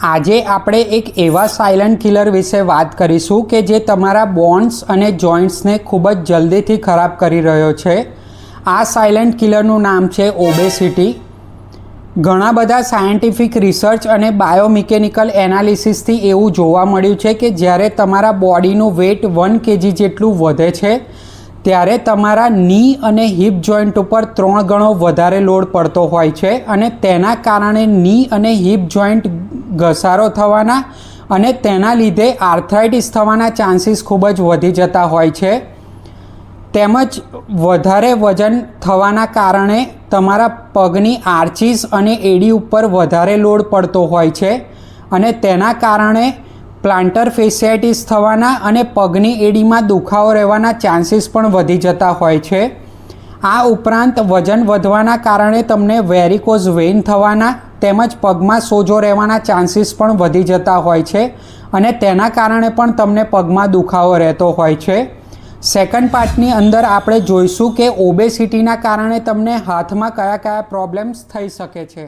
આજે આપણે એક એવા સાયલન્ટ કિલર વિશે વાત કરીશું કે જે તમારા બોન્સ અને જોઇન્ટ્સને ખૂબ જ જલ્દીથી ખરાબ કરી રહ્યો છે। આ સાયલન્ટ કિલરનું નામ છે ઓબેસિટી। ઘણા બધા સાયન્ટિફિક રિસર્ચ અને બાયોમિકેનિકલ એનાલિસિસથી એવું જોવા મળ્યું છે કે જ્યારે તમારા બોડીનું વેઇટ 1 kg જેટલું વધે છે ત્યારે તમારા ની અને હિપ જોઈન્ટ ઉપર 3 ગણો વધારે લોડ પડતો હોય છે અને તેના કારણે ની અને હિપ જોઈન્ટ ઘસારો થવાના અને તેના લીધે આર્થરાઇટિસ થવાના ચાન્સીસ ખૂબ જ વધી જતા હોય છે। તેમજ વધારે વજન થવાના કારણે તમારા પગની આર્ચીસ અને એડી ઉપર વધારે લોડ પડતો હોય છે અને તેના કારણે પ્લાન્ટર ફેશિયાઇટિસ થવાના અને પગની એડીમાં દુખાવો રહેવાના ચાન્સીસ પણ વધી જતા હોય છે। આ ઉપરાંત વજન વધવાના કારણે તમને વેરિકોઝ વેઇન થવાના તેમજ પગમાં સોજો રહેવાના ચાન્સીસ પણ વધી જતા હોય છે અને તેના કારણે પણ તમને પગમાં દુખાવો રહેતો હોય છે। સેકન્ડ પાર્ટની અંદર આપણે જોઈશું કે ઓબેસિટીના કારણે તમને હાથમાં કયા કયા પ્રોબ્લેમ્સ થઈ શકે છે।